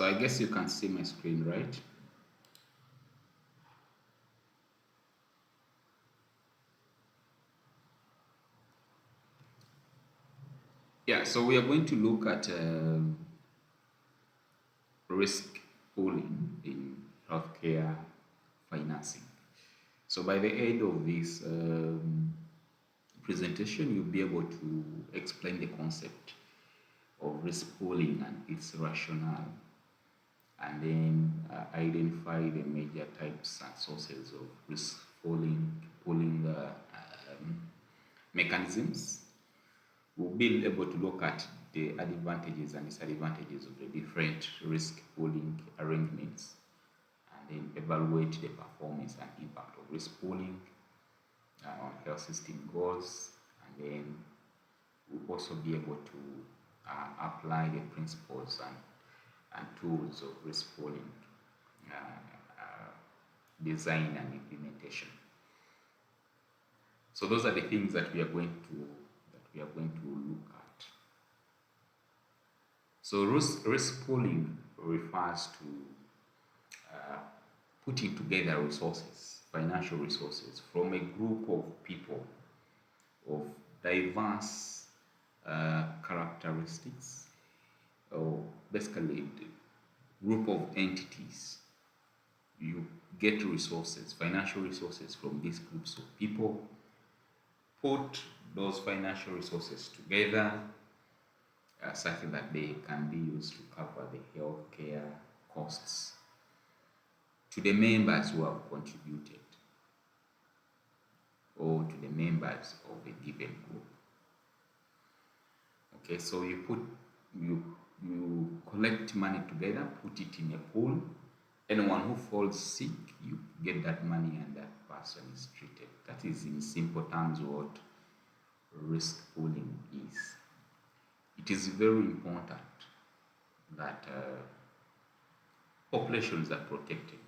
So I guess you can see my screen, right? Yeah, so we are going to look at risk pooling in healthcare financing. So by the end of this presentation, you'll be able to explain the concept of risk pooling and its rationale, and then identify the major types and sources of risk pooling mechanisms. We'll be able to look at the advantages and disadvantages of the different risk pooling arrangements, and then evaluate the performance and impact of risk pooling on health system goals, and then we'll also be able to apply the principles and tools of risk pooling uh, uh, design and implementation. So those are the things that we are going to look at. So risk pooling refers to putting together resources, financial resources, from a group of people of diverse characteristics, or basically a group of entities. You get resources, financial resources from these groups of people, put those financial resources together such that they can be used to cover the healthcare costs to the members who have contributed, or to the members of a given group. Okay, so you collect money together, put it in a pool. Anyone who falls sick, you get that money and that person is treated. That is, in simple terms, what risk pooling is. It is very important that populations are protected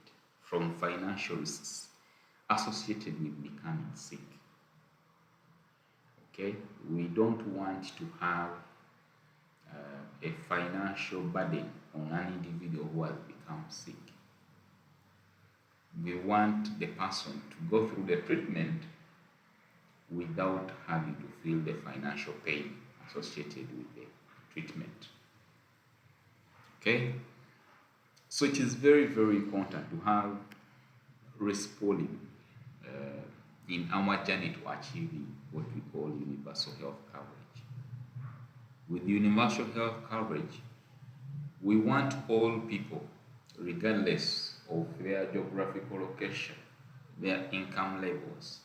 from financial risks associated with becoming sick. Okay, we don't want to have a financial burden on an individual who has become sick. We want the person to go through the treatment without having to feel the financial pain associated with the treatment. Okay, so it is very, very important to have risk pooling in our journey to achieving what we call universal health coverage. With universal health coverage, we want all people, regardless of their geographical location, their income levels,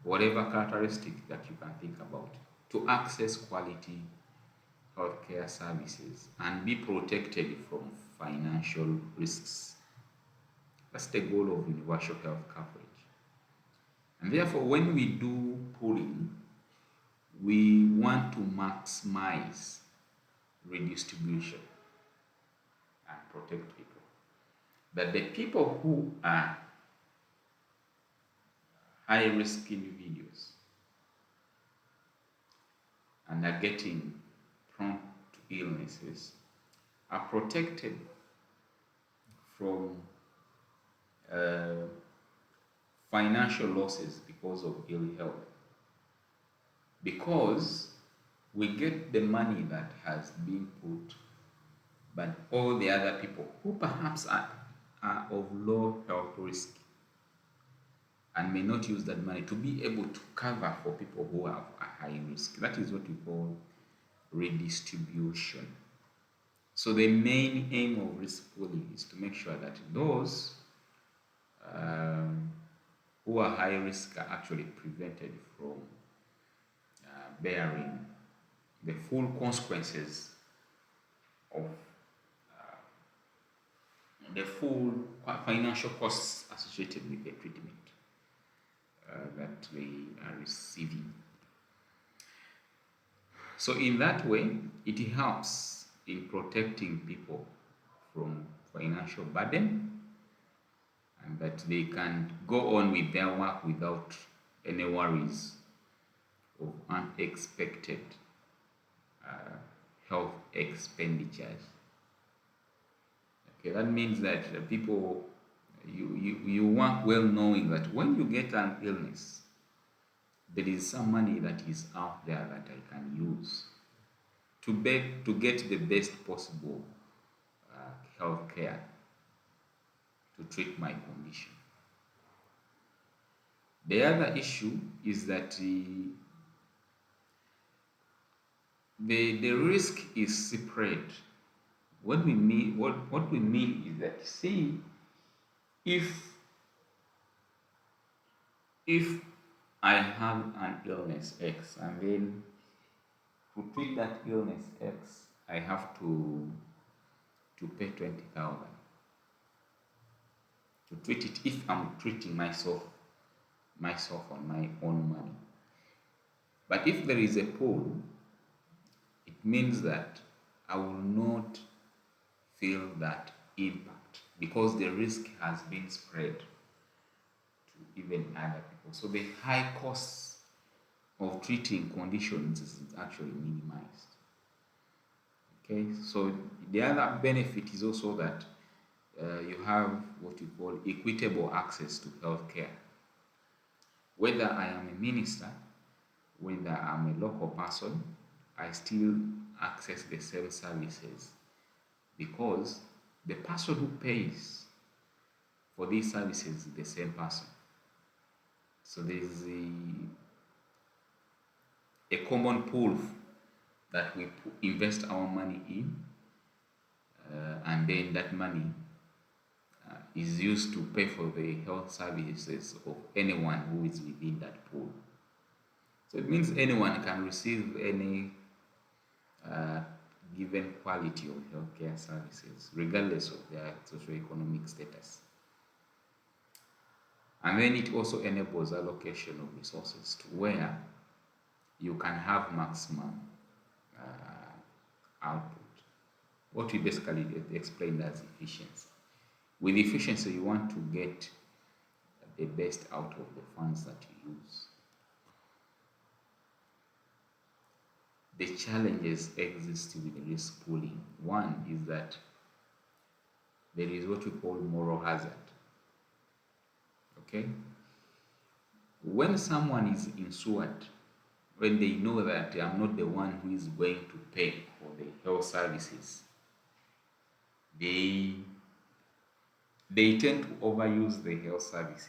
whatever characteristic that you can think about, to access quality healthcare services and be protected from financial risks. That's the goal of universal health coverage. And therefore, when we do pooling, we want to maximize redistribution and protect people. That the people who are high risk individuals and are getting prone to illnesses are protected from financial losses because of ill health, because we get the money that has been put, but all the other people who perhaps are of low health risk and may not use that money to be able to cover for people who have a high risk. That is what we call redistribution. So the main aim of risk pooling is to make sure that those who are high risk are actually prevented from bearing the full consequences of the full financial costs associated with the treatment that they are receiving. So in that way, it helps in protecting people from financial burden, and that they can go on with their work without any worries of unexpected health expenditures. Okay, that means that people, you work well knowing that when you get an illness, there is some money that is out there that I can use to get the best possible health care to treat my condition. The other issue is that the risk is spread. What we mean is that, see, if if I have an illness X, and then to treat that illness X, I have to pay 20,000 to treat it if I'm treating myself on my own money. But if there is a pool, it means that I will not feel that impact because the risk has been spread to even other people. So the high costs of treating conditions is actually minimized. Okay, so the other benefit is also that you have what you call equitable access to healthcare. Whether I am a minister, whether I'm a local person, I still access the same services because the person who pays for these services is the same person. So there's a common pool that we invest our money in, and then that money is used to pay for the health services of anyone who is within that pool. So it means anyone can receive any uh, given quality of healthcare services, regardless of their socioeconomic status. And then it also enables allocation of resources to where you can have maximum output. What we basically explained as efficiency. With efficiency, you want to get the best out of the funds that you use. The challenges exist with the risk pooling. One is that there is what we call moral hazard. Okay? When someone is insured, when they know that I'm not the one who is going to pay for the health services, they tend to overuse the health services.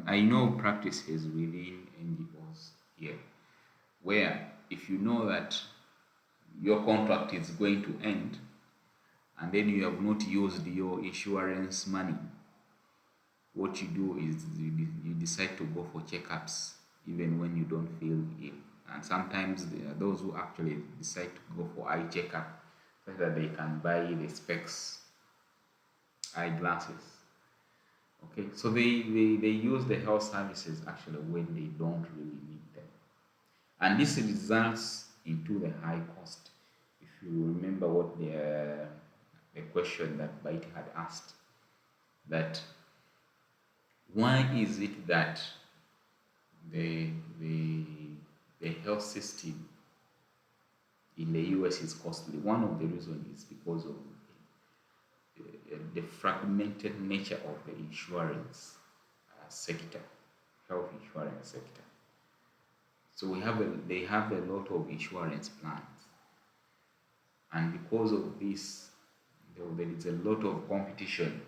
I know practices within NGOs here where if you know that your contract is going to end and then you have not used your insurance money, what you do is you decide to go for checkups even when you don't feel ill. And sometimes there are those who actually decide to go for eye checkup so that they can buy the specs, eyeglasses. Okay, so they use the health services actually when they don't really need them. And this results into the high cost. If you remember what the question that Baiti had asked, that why is it that the health system in the US is costly? One of the reasons is because of the fragmented nature of the insurance sector, health insurance sector. So they have a lot of insurance plans, and because of this, there is a lot of competition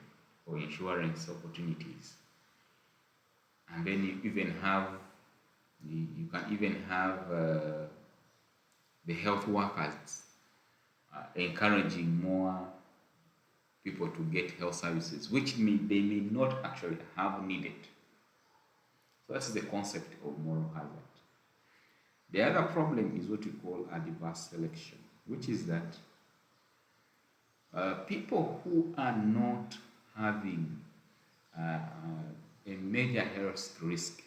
for insurance opportunities. And then you can even have the health workers encouraging more people to get health services, which they may not actually have needed. So that's the concept of moral hazard. The other problem is what we call adverse selection, which is that people who are not having a major health risk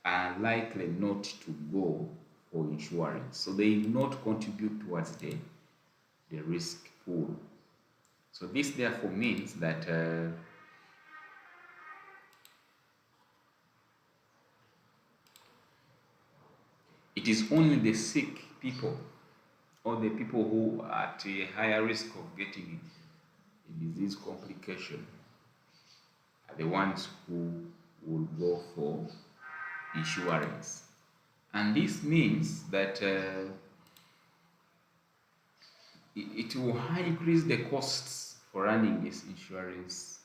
are likely not to go for insurance. So they do not contribute towards the risk pool. So this therefore means that it is only the sick people or the people who are at a higher risk of getting a disease complication are the ones who will go for insurance. And this means that it will increase the costs for running these insurance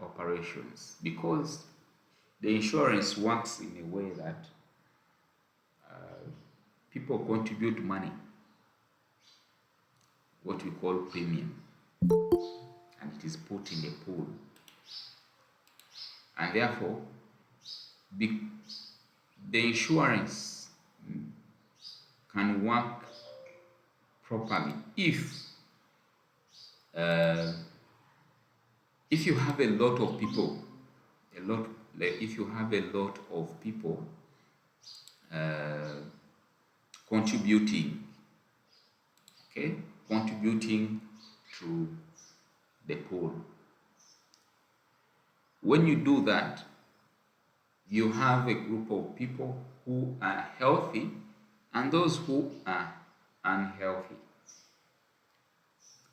operations, because the insurance works in a way that people contribute money, what we call premium, and it is put in a pool, and therefore the insurance can work properly if you have a lot of people, if you have a lot of people contributing, okay, contributing to the pool. When you do that, you have a group of people who are healthy and those who are unhealthy.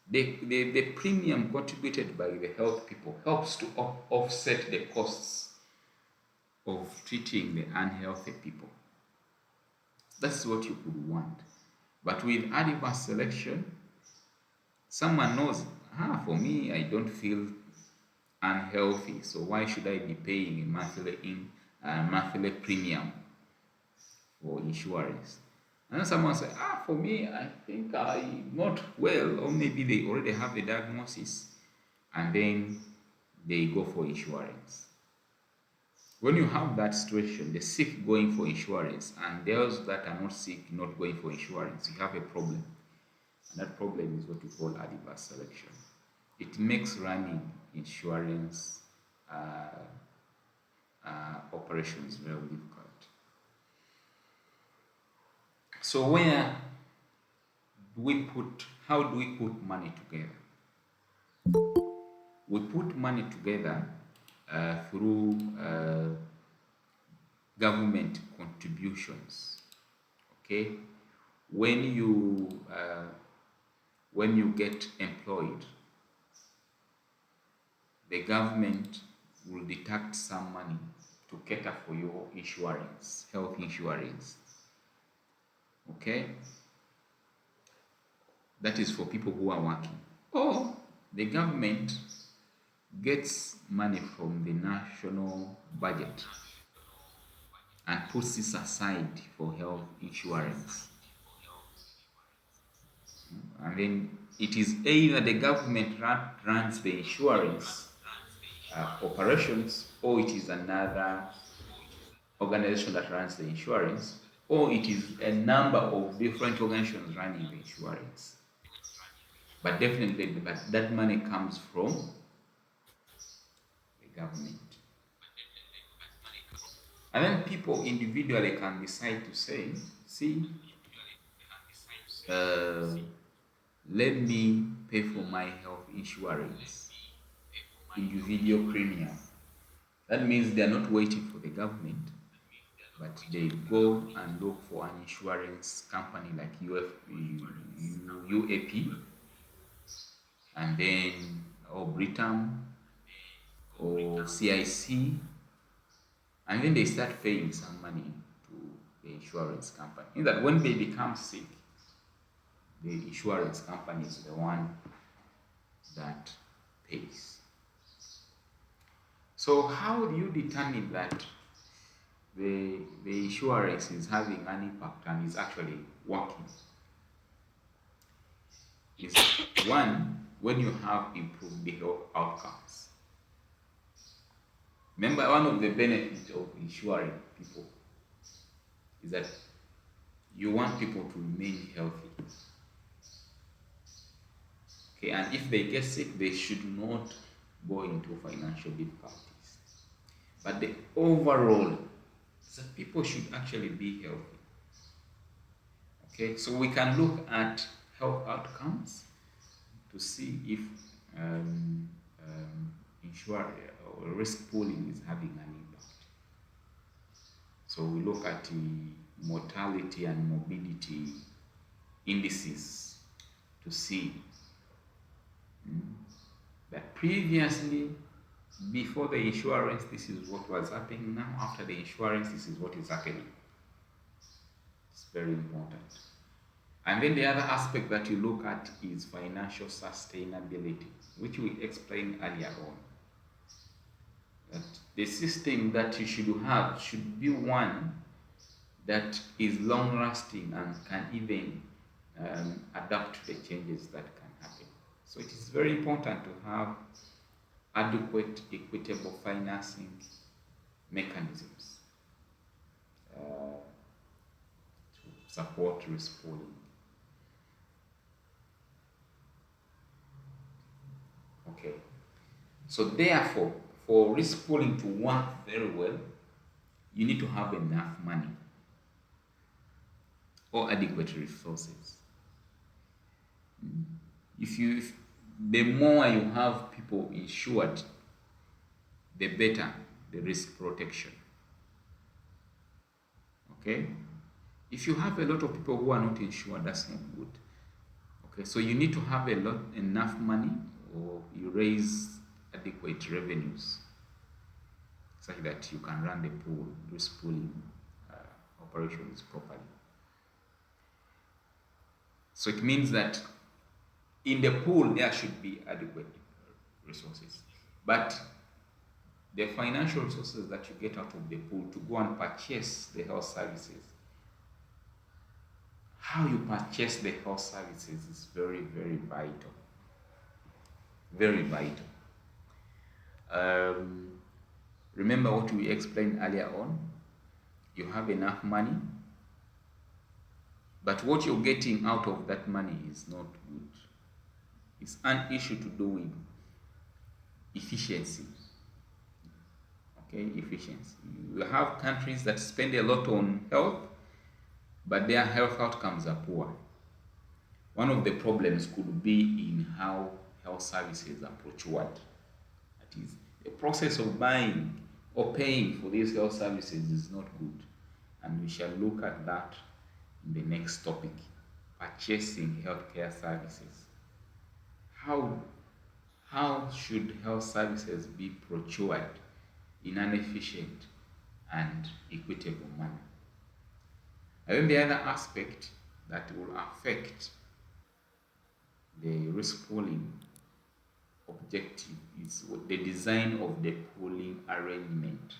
The premium contributed by the health people helps to offset the costs of treating the unhealthy people. That's what you could want. But with adverse selection, someone knows, for me, I don't feel unhealthy, so why should I be paying a monthly premium for insurance? And then someone says, for me, I think I'm not well, or maybe they already have a diagnosis, and then they go for insurance. When you have that situation, the sick going for insurance and those that are not sick not going for insurance, you have a problem. And that problem is what we call adverse selection. It makes running insurance operations very difficult. So how do we put money together? We put money together through government contributions. Okay, when you get employed, the government will deduct some money to cater for your insurance, health insurance. Okay, that is for people who are working. Or the government gets money from the national budget and puts this aside for health insurance. And then it is either the government runs the insurance operations, or it is another organization that runs the insurance, or it is a number of different organizations running the insurance. But definitely that money comes from the government. And then people individually can decide to say, see, let me pay for my health insurance, individual premium. That means they are not waiting for the government, but they go and look for an insurance company like UAP, and then or Britam or CIC, and then they start paying some money to the insurance company. In that when they become sick, the insurance company is the one that pays. So how do you determine that the insurance is having an impact and is actually working? Is one, when you have improved the health outcomes. Remember, one of the benefits of insuring people is that you want people to remain healthy. Okay, and if they get sick, they should not go into financial difficulties. But the overall is that people should actually be healthy. Okay, so we can look at health outcomes to see if insurance or risk pooling is having an impact. So we look at mortality and morbidity indices to see that previously, before the insurance, this is what was happening. Now, after the insurance, this is what is happening. It's very important. And then the other aspect that you look at is financial sustainability, which we explained earlier on. That the system that you should have should be one that is long lasting and can even adapt to the changes that can happen. So it is very important to have adequate, equitable financing mechanisms to support risk pooling. Okay, so therefore, for risk pooling to work very well, you need to have enough money or adequate resources. The more you have people insured, the better the risk protection. Okay, if you have a lot of people who are not insured, that's not good. Okay, so you need to have enough money, or you raise adequate revenues such that you can run the risk pooling operations properly. So it means that in the pool there should be adequate resources, but the financial resources that you get out of the pool to go and purchase the health services, how you purchase the health services is very, very vital. Very vital. Remember what we explained earlier on. You have enough money, but what you're getting out of that money is not good. It's an issue to do with efficiency. Okay, efficiency. You have countries that spend a lot on health, but their health outcomes are poor. One of the problems could be in how health services are procured. That is, the process of buying or paying for these health services is not good. And we shall look at that in the next topic, purchasing healthcare services. How should health services be procured in an efficient and equitable manner? And then the other aspect that will affect the risk pooling objective is the design of the pooling arrangement.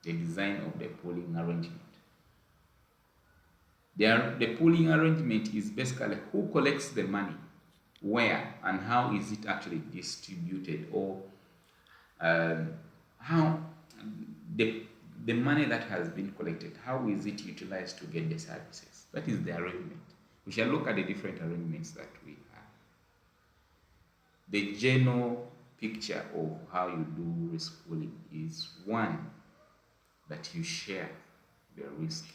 The design of the pooling arrangement. The pooling arrangement is basically who collects the money, where, and how is it actually distributed, or how the money that has been collected, how is it utilized to get the services? That is the arrangement. We shall look at the different arrangements that we have. The general picture of how you do risk pooling is one, that you share the risk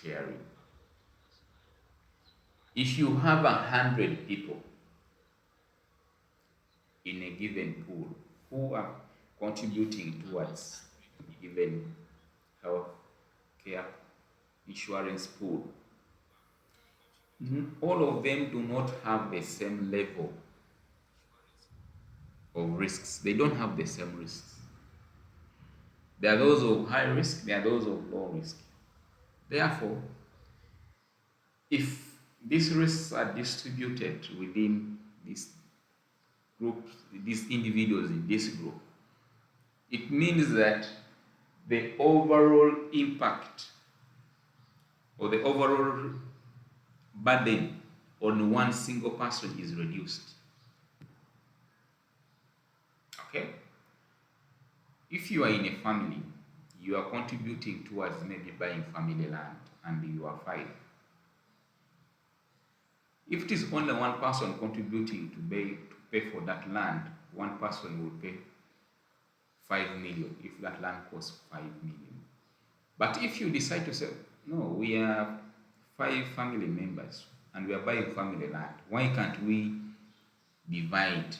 sharing. If you have 100 people in a given pool who are contributing towards a given health care insurance pool, all of them do not have the same level of risks. They don't have the same risks. There are those of high risk, there are those of low risk. Therefore, if these risks are distributed within this group, these individuals in this group, it means that the overall impact or the overall burden on one single person is reduced. Okay? If you are in a family, you are contributing towards maybe buying family land, and you are 5. If it is only one person contributing to pay for that land, one person will pay 5 million if that land costs 5 million. But if you decide to say, no, we are 5 family members and we are buying family land, why can't we divide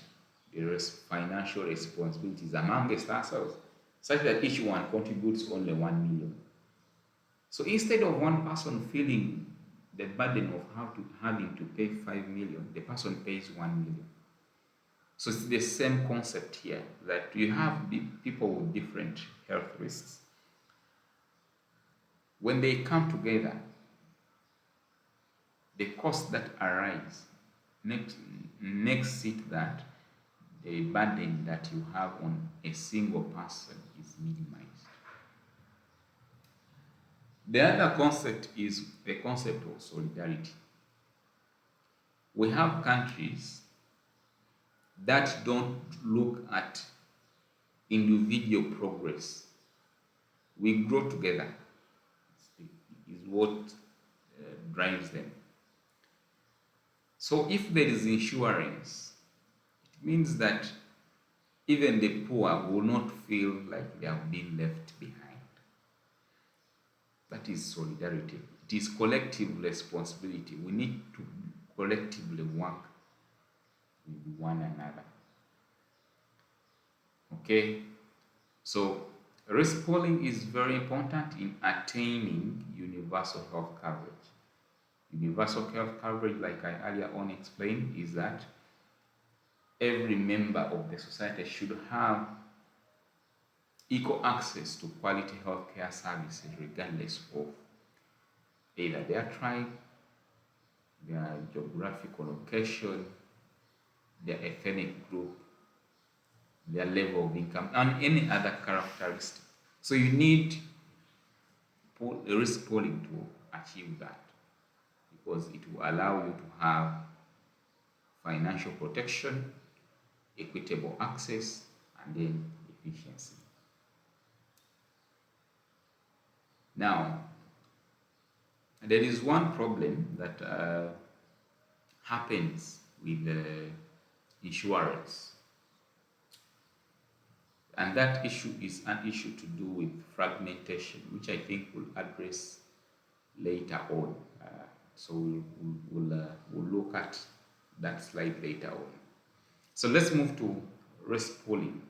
the financial responsibilities amongst ourselves such that each one contributes only 1 million? So instead of one person feeling the burden of having to pay 5 million, the person pays 1 million. So it's the same concept here, that you have people with different health risks. When they come together, the cost that arise makes it that the burden that you have on a single person is minimized. The other concept is the concept of solidarity. We have countries that don't look at individual progress. We grow together, is what drives them. So if there is insurance, it means that even the poor will not feel like they have been left behind. That is solidarity. It is collective responsibility. We need to collectively work with one another. Okay? So risk pooling is very important in attaining universal health coverage. Universal health coverage, like I earlier on explained, is that every member of the society should have equal access to quality healthcare services regardless of either their tribe, their geographical location, their ethnic group, their level of income, and any other characteristic. So you need risk pooling to achieve that, because it will allow you to have financial protection, equitable access, and then efficiency. Now, there is one problem that happens with insurance, and that issue is an issue to do with fragmentation, which I think we'll address later on. So we'll look at that slide later on. So let's move to risk pooling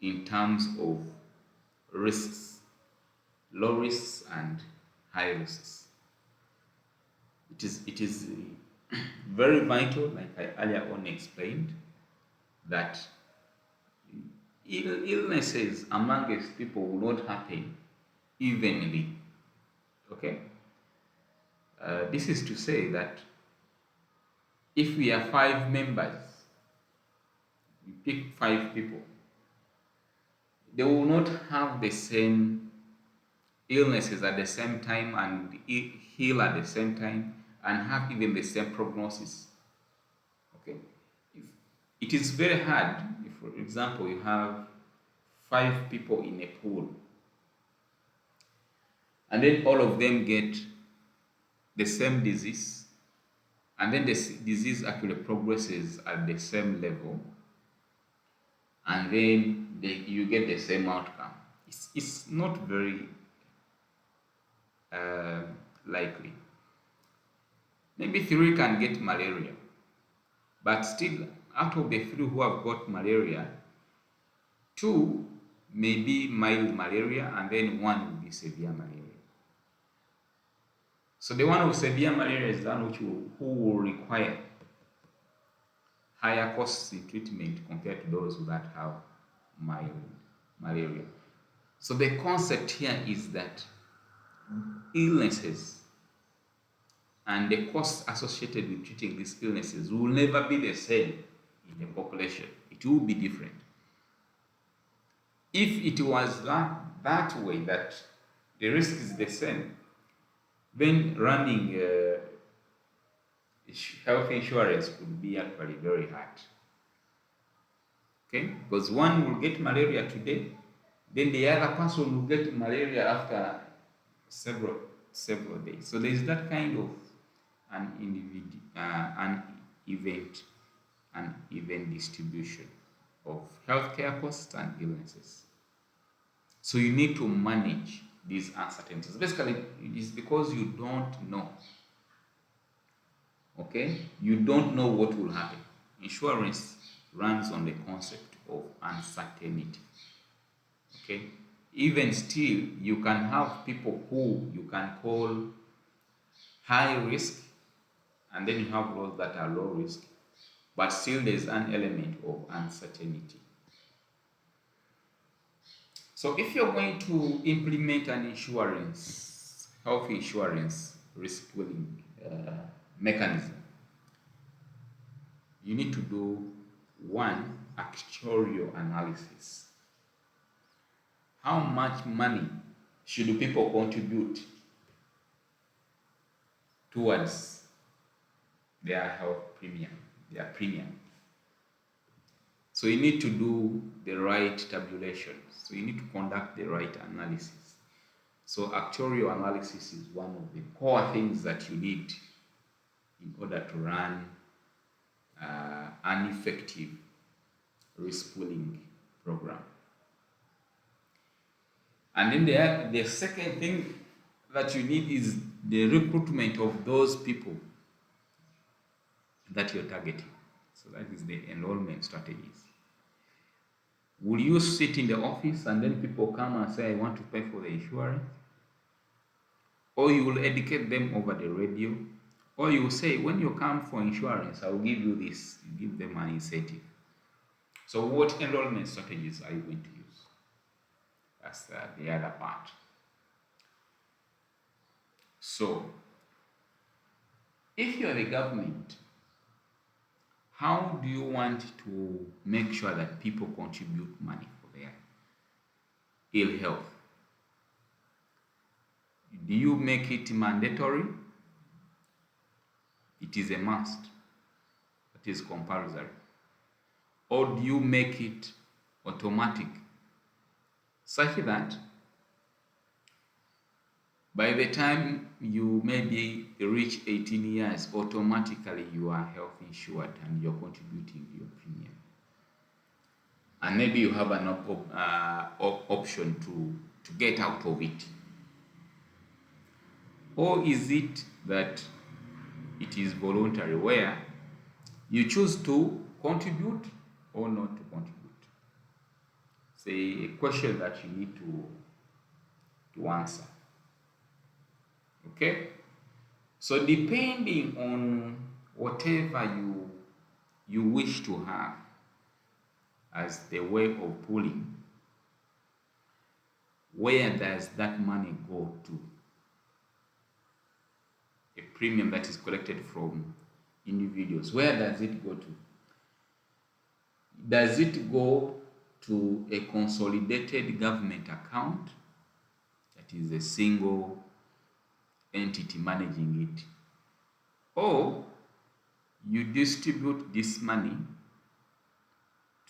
in terms of risks, low risks and high risks. It is very vital, like I earlier on explained, that illnesses amongst people will not happen evenly. Okay? This is to say that if we are 5 members, we pick 5 people, they will not have the same illnesses at the same time and heal at the same time and have even the same prognosis. Okay? It is very hard if, for example, you have 5 people in a pool and then all of them get the same disease, and then the disease actually progresses at the same level, and then you get the same outcome. It's not very likely. Maybe 3 can get malaria, but still, out of the 3 who have got malaria, 2 may be mild malaria, and then 1 will be severe malaria. So the one with severe malaria is the one who will require higher costs in treatment compared to those that have mild malaria. So the concept here is that illnesses and the costs associated with treating these illnesses will never be the same in the population. It will be different. If it was that way, that the risk is the same, then running health insurance could be actually very hard. Okay? Because one will get malaria today, then the other person will get malaria after several days. So there is that kind of an event distribution of healthcare costs and illnesses. So you need to manage these uncertainties. Basically, it is because you don't know. Okay? You don't know what will happen. Insurance runs on the concept of uncertainty. Okay? Even still, you can have people who you can call high risk, and then you have those that are low risk, but still there's an element of uncertainty. So if you're going to implement an insurance, health insurance risk pooling mechanism, you need to do one, actuarial analysis. How much money should people contribute towards their health premium, their premium? So you need to do the right tabulation. So you need to conduct the right analysis. So actuarial analysis is one of the core things that you need in order to run an effective risk pooling program. And then the second thing that you need is the recruitment of those people that you're targeting. So that is the enrollment strategies. Will you sit in the office and then people come and say, I want to pay for the insurance? Or you will educate them over the radio? Or you will say, when you come for insurance, I will give you this. You give them an incentive. So what enrollment strategies are you going to use? That's the other part. So, if you're the government, how do you want to make sure that people contribute money for their ill health? Do you make it mandatory? It is a must. It is compulsory. Or do you make it automatic, such that by the time you maybe reach 18 years, automatically you are health insured and you're contributing your premium? And maybe you have an option to get out of it. Or is it that it is voluntary, where you choose to contribute or not to contribute? It's a question that you need to answer. Okay? So depending on whatever you wish to have as the way of pooling, where does that money go to? A premium that is collected from individuals, where does it go to? Does it go to a consolidated government account, that is a single entity managing it? Or you distribute this money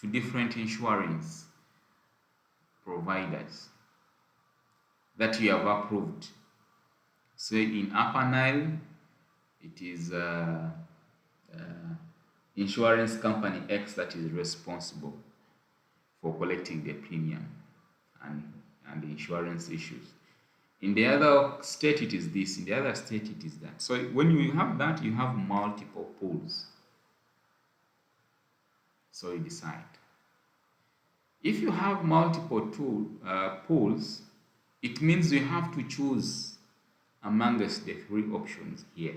to different insurance providers that you have approved? Say in Upper Nile, it is insurance company X that is responsible for collecting the premium and the insurance issues. In the other state it is this, in the other state it is that. So when you have that, you have multiple pools. So you decide. If you have multiple pools, it means you have to choose amongst the three options here.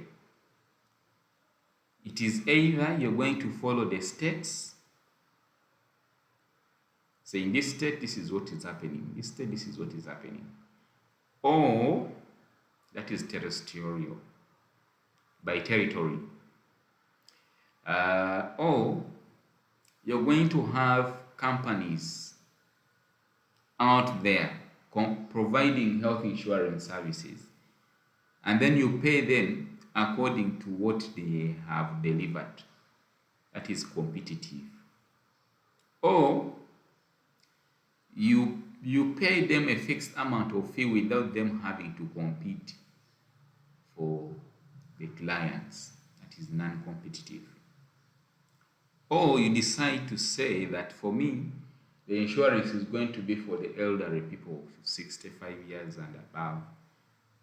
It is either you're going to follow the states. So in this state, this is what is happening. In this state, this is what is happening. Or that is terrestrial, by territory. Or you're going to have companies out there providing health insurance services, and then you pay them according to what they have delivered. That is competitive. Or you pay them a fixed amount of fee without them having to compete for the clients. That is non-competitive. Or you decide to say that for me, the insurance is going to be for the elderly people of 65 years and above,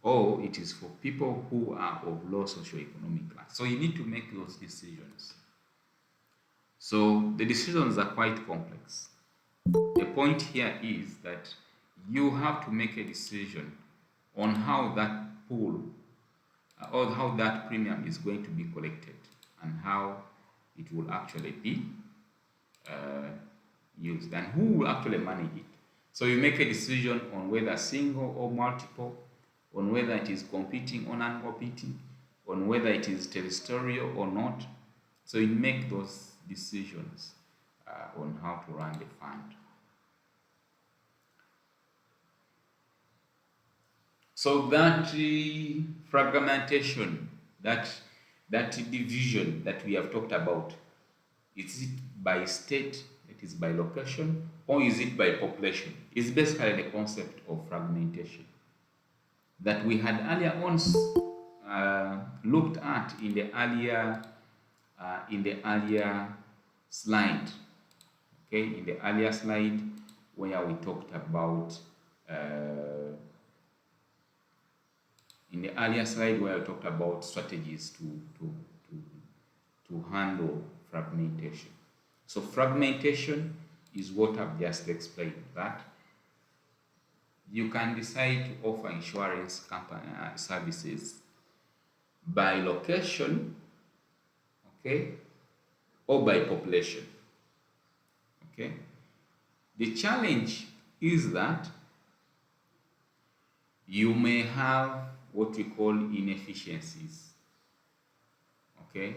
or it is for people who are of low socioeconomic class. So you need to make those decisions. So the decisions are quite complex. The point here is that you have to make a decision on how that pool or how that premium is going to be collected and how it will actually be uh, used and who will actually manage it. So you make a decision on whether single or multiple, on whether it is competing or non-competing, on whether it is terrestrial or not. So you make those decisions on how to run the fund. So that fragmentation, that division that we have talked about, is it by state, it is by location, or is it by population? It's basically the concept of fragmentation that we had earlier on looked at in the earlier slide. Okay, in the earlier slide where we talked about strategies to handle fragmentation. So fragmentation is what I've just explained, that you can decide to offer insurance company services by location, okay, or by population. Okay. The challenge is that you may have what we call inefficiencies, okay,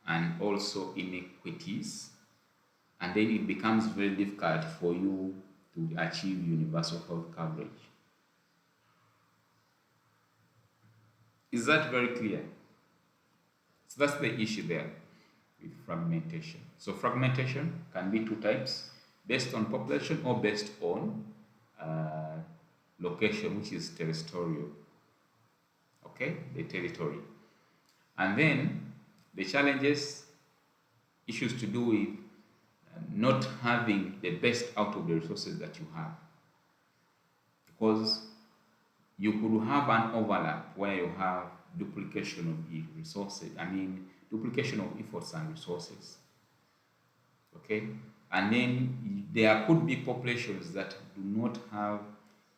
and also inequities, and then it becomes very difficult for you to achieve universal health coverage. Is that very clear? So that's the issue there with fragmentation. So fragmentation can be two types, based on population or based on location, which is terrestrial. Okay, the territory. And then the challenges, issues to do with not having the best out of the resources that you have. Because you could have an overlap where you have duplication of resources, duplication of efforts and resources. Okay, and then there could be populations that do not have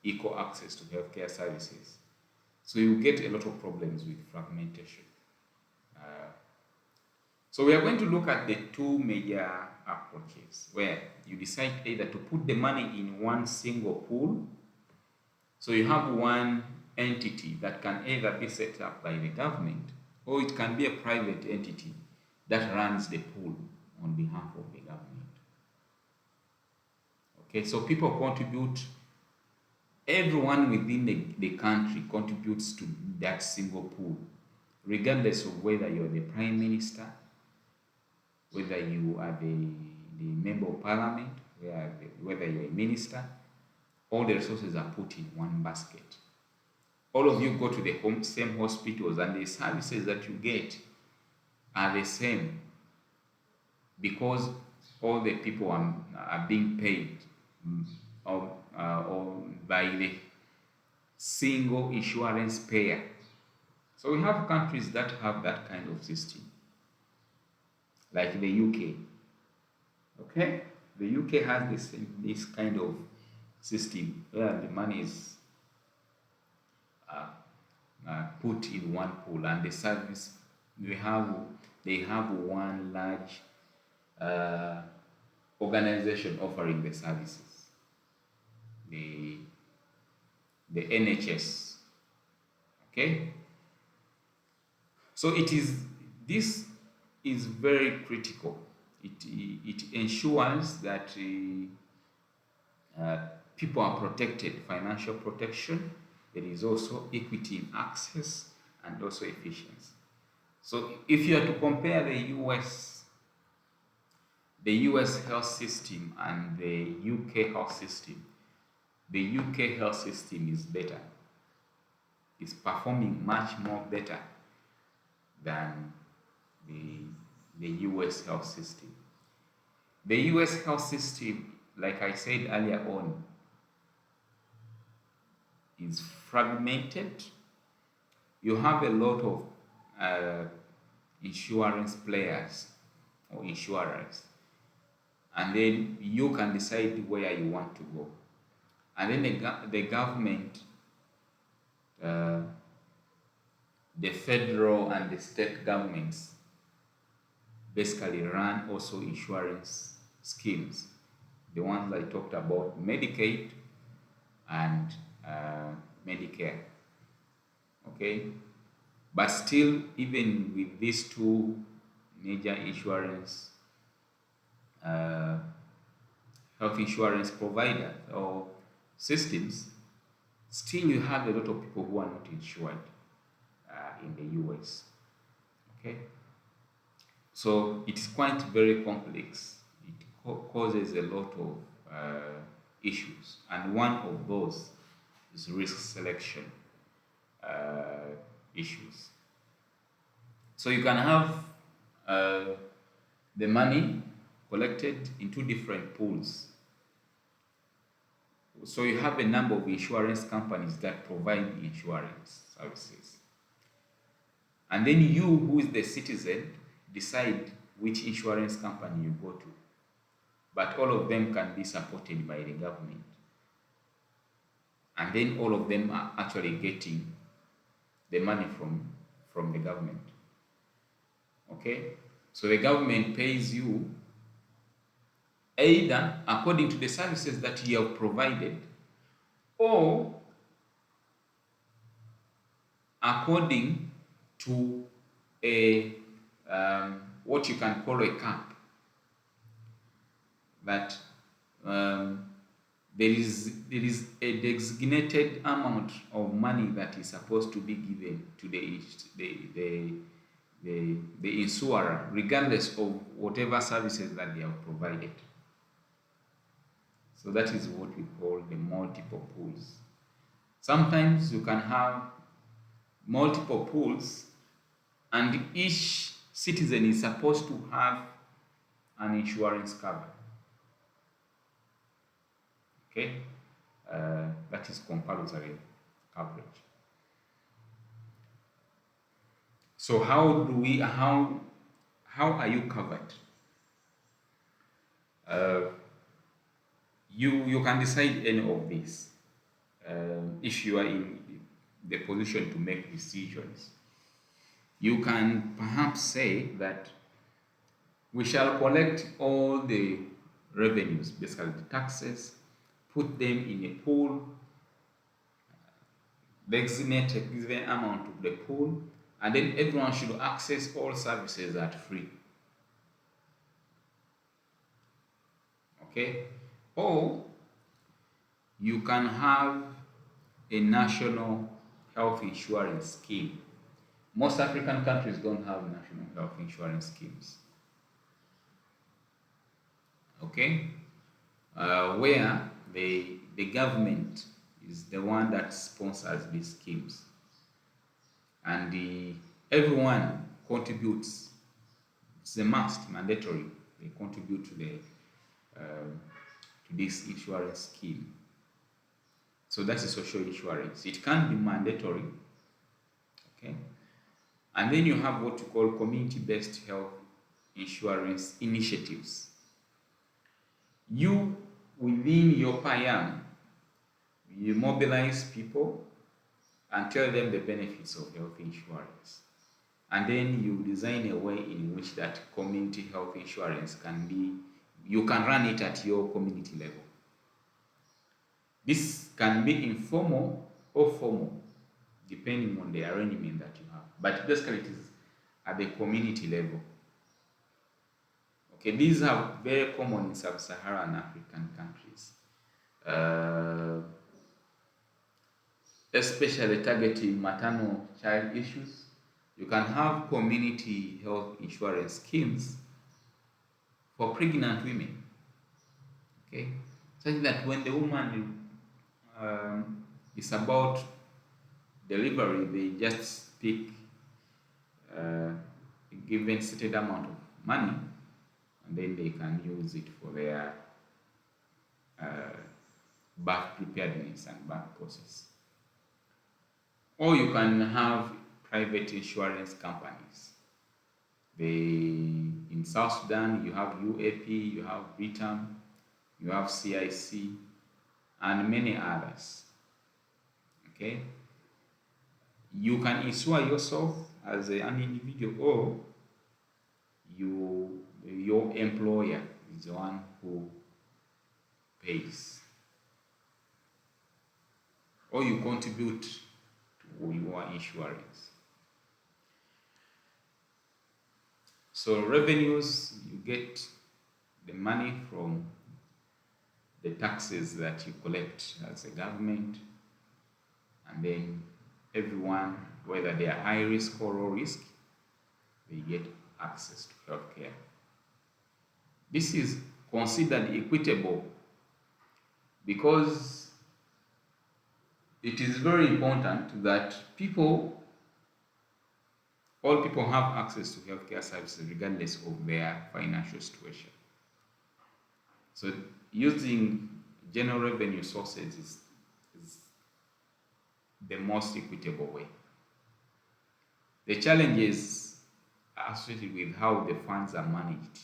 equal access to healthcare services. So you get a lot of problems with fragmentation. So we are going to look at the two major approaches where you decide either to put the money in one single pool. So you have one entity that can either be set up by the government or it can be a private entity that runs the pool on behalf of the government. Okay, so people contribute, everyone within the country contributes to that single pool, regardless of whether you're the prime minister, whether you are the member of parliament, whether you're a minister. All the resources are put in one basket. All of you go to the same hospitals and the services that you get are the same because all the people are being paid or by the single insurance payer. So we have countries that have that kind of system, like the UK. Okay, the UK has this kind of system where the money is put in one pool, and the service they have one large organization offering the services, the NHS. Okay, so this is very critical. It ensures that people are protected, financial protection. There is also equity in access and also efficiency. So if you are to compare the US health system and the UK health system, the UK health system is better. It's performing much more better than the US health system. The US health system, like I said earlier on, is fragmented. You have a lot of insurance players or insurers, and then you can decide where you want to go. And then the government, uh, the federal and the state governments basically run also insurance schemes. The ones I talked about, Medicaid and Medicare. Okay, but still, even with these two major insurance, uh, health insurance providers or systems, still you have a lot of people who are not insured in the US. Okay, so it is quite very complex. It causes a lot of issues, and one of those is risk selection issues. So you can have the money collected in two different pools. So you have a number of insurance companies that provide insurance services. And then you, who is the citizen, decide which insurance company you go to. But all of them can be supported by the government. And then all of them are actually getting the money from the government. Okay? So the government pays you either according to the services that you have provided or according to a what you can call a cap, that there is a designated amount of money that is supposed to be given to the insurer, regardless of whatever services that they have provided. So that is what we call the multiple pools. Sometimes you can have multiple pools, and each citizen is supposed to have an insurance cover. Okay, that is compulsory coverage. So how are you covered? You can decide any of these if you are in the position to make decisions. You can perhaps say that we shall collect all the revenues, basically the taxes, put them in a pool, designate a given amount of the pool, and then everyone should access all services at free. Okay? Or you can have a national health insurance scheme. Most African countries don't have national health insurance schemes. Okay? Where the government is the one that sponsors these schemes. And everyone contributes. It's a must, mandatory. They contribute to this insurance scheme. So that's a social insurance. It can be mandatory. Okay? And then you have what you call community-based health insurance initiatives. You, within your PAYAM, you mobilize people and tell them the benefits of health insurance. And then you design a way in which that community health insurance can be, you can run it at your community level. This can be informal or formal, depending on the arrangement that you have. But basically it is at the community level. Okay, these are very common in sub-Saharan African countries. Especially targeting maternal child issues. You can have community health insurance schemes for pregnant women. Okay, such that when the woman is about delivery, they just pick a given certain amount of money, and then they can use it for their birth preparedness and birth process. Or you can have private insurance companies. In South Sudan, you have UAP, you have BITAM, you have CIC, and many others. Okay, you can insure yourself as an individual, or your employer is the one who pays, or you contribute to your insurance. So revenues, you get the money from the taxes that you collect as a government, and then everyone, whether they are high risk or low risk, they get access to healthcare. This is considered equitable because it is very important that all people have access to healthcare services regardless of their financial situation. So using general revenue sources is the most equitable way. The challenges are associated with how the funds are managed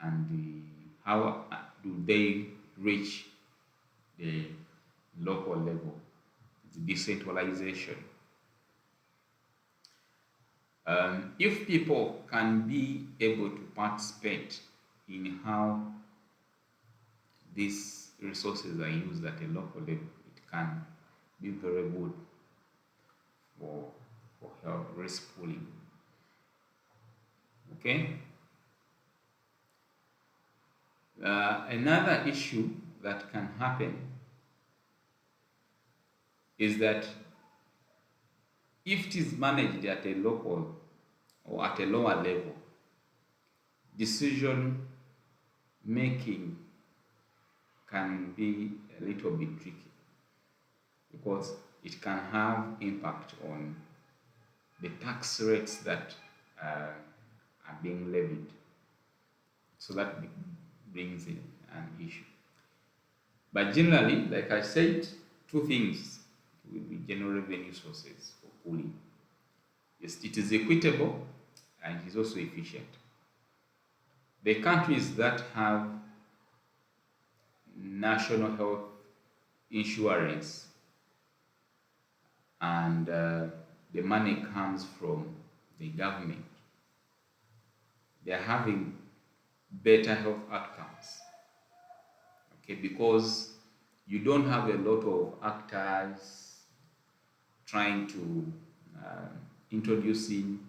and how do they reach the local level, the decentralization. If people can be able to participate in how these resources are used at a local level, it can be very good for health risk pooling. Okay. Another issue that can happen is that if it is managed at a local or at a lower level, decision making can be a little bit tricky because it can have impact on the tax rates that are being levied. So that brings in an issue. But generally, like I said, two things will be general revenue sources for pooling. Yes, it is equitable and it is also efficient. The countries that have national health insurance and the money comes from the government, they are having better health outcomes. Okay, because you don't have a lot of actors trying to introducing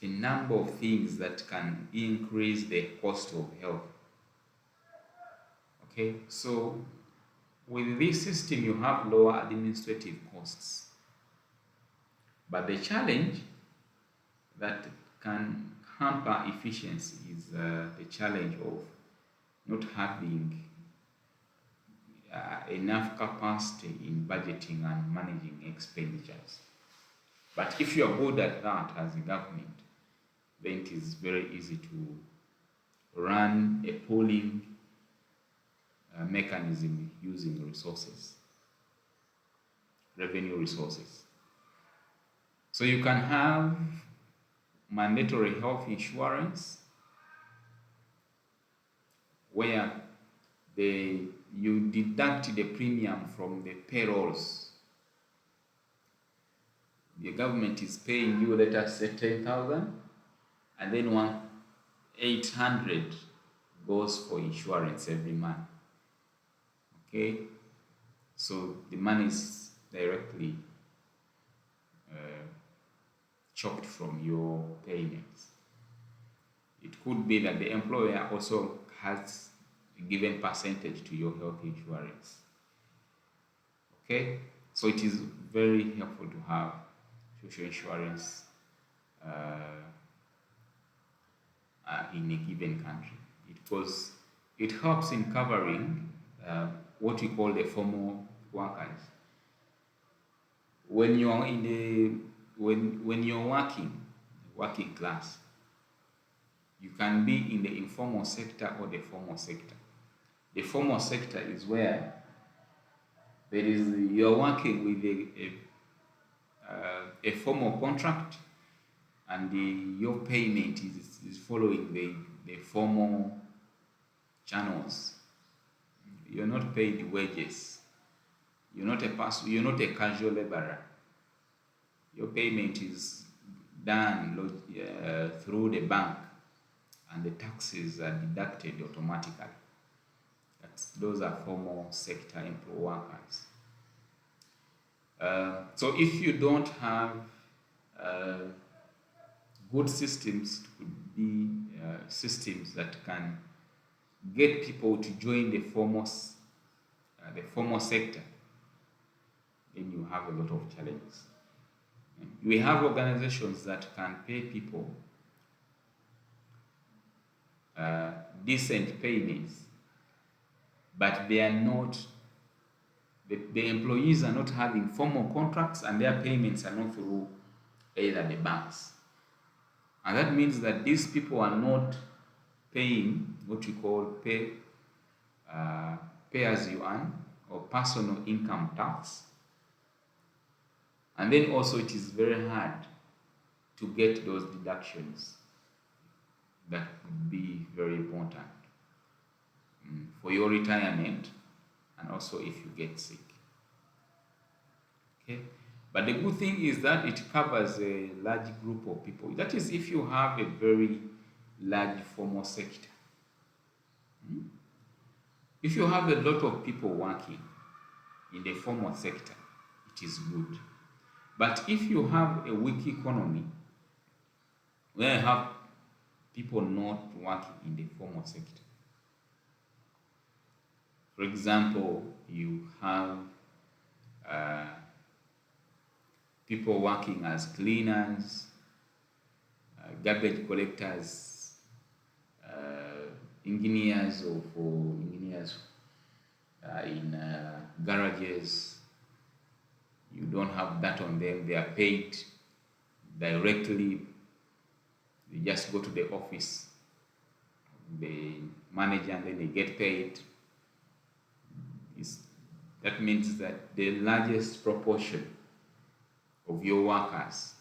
a number of things that can increase the cost of health. Okay, so with this system you have lower administrative costs, but the challenge that can hamper efficiency is the challenge of not having enough capacity in budgeting and managing expenditures. But if you are good at that as a government, then it is very easy to run a pooling mechanism using resources, revenue resources. So you can have mandatory health insurance where you deduct the premium from the payrolls. The government is paying you, let us say 10,000, and then 800 goes for insurance every month. Okay, so the money is directly chopped from your payments. It could be that the employer also has a given percentage to your health insurance. Okay, so it is very helpful to have social insurance in a given country because it helps in covering what we call the formal workers. When you're in when you're working class, you can be in the informal sector or the formal sector. The formal sector is where you're working with a formal contract, and your payment is following the formal channels. you're not paid wages. You're not a person. You're not a casual laborer. Your payment is done through the bank, and the taxes are deducted automatically. Those are formal sector workers. So if you don't have good systems, could be systems that can get people to join the formal sector, then you have a lot of challenges. We have organizations that can pay people decent payments, but they are not, the employees are not having formal contracts, and their payments are not through either the banks. And that means that these people are not paying what we call pay as you earn, or personal income tax. And then also it is very hard to get those deductions that would be very important for your retirement, and also if you get sick. Okay, but the good thing is that it covers a large group of people. That is, if you have a very large formal sector. If you have a lot of people working in the formal sector, it is good. But if you have a weak economy, where you have people not working in the formal sector, for example, you have people working as cleaners, garbage collectors, engineers, or for engineers in garages. You don't have that on them. They are paid directly. They just go to the office, the manager, and then they get paid. That means that the largest proportion of your workers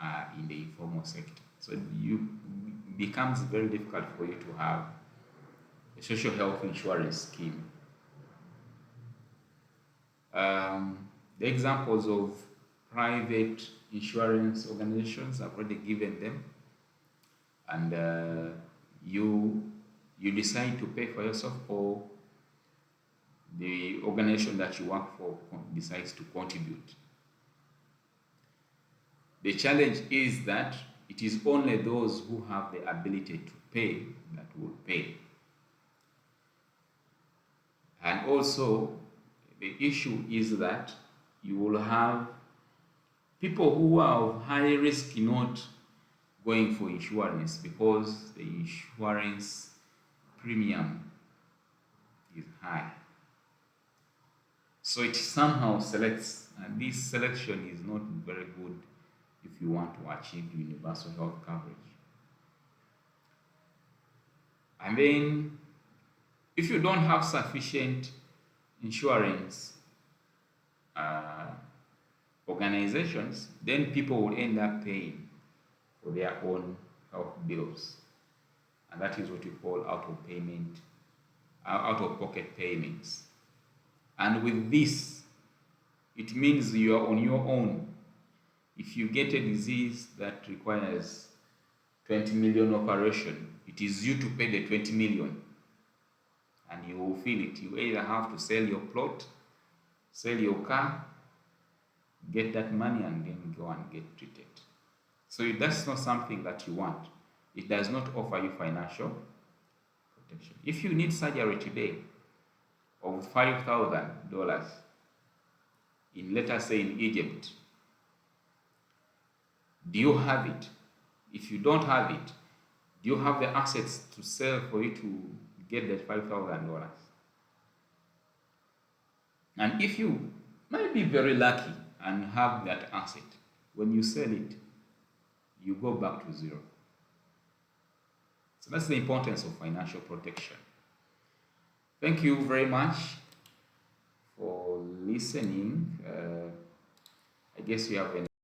are in the informal sector. So it becomes very difficult for you to have a social health insurance scheme. The examples of private insurance organizations, I've already given them, and you decide to pay for yourself, or the organization that you work for decides to contribute. The challenge is that it is only those who have the ability to pay that will pay. And also, the issue is that you will have people who are of high risk not going for insurance because the insurance premium is high. So it somehow selects, and this selection is not very good if you want to achieve universal health coverage. And then, if you don't have sufficient insurance organizations, then people will end up paying for their own health bills, and that is what we call out-of-pocket payments. And with this, it means you are on your own. If you get a disease that requires 20 million operation, it is you to pay the 20 million, and you will feel it. You either have to sell your plot, sell your car, get that money, and then go and get treated. So that's not something that you want. It does not offer you financial protection. If you need surgery today of $5,000 in, let us say, in Egypt, do you have it? If you don't have it, do you have the assets to sell for you to get that $5,000? And if you might be very lucky and have that asset, when you sell it, you go back to zero. So that's the importance of financial protection. Thank you very much for listening. I guess you have any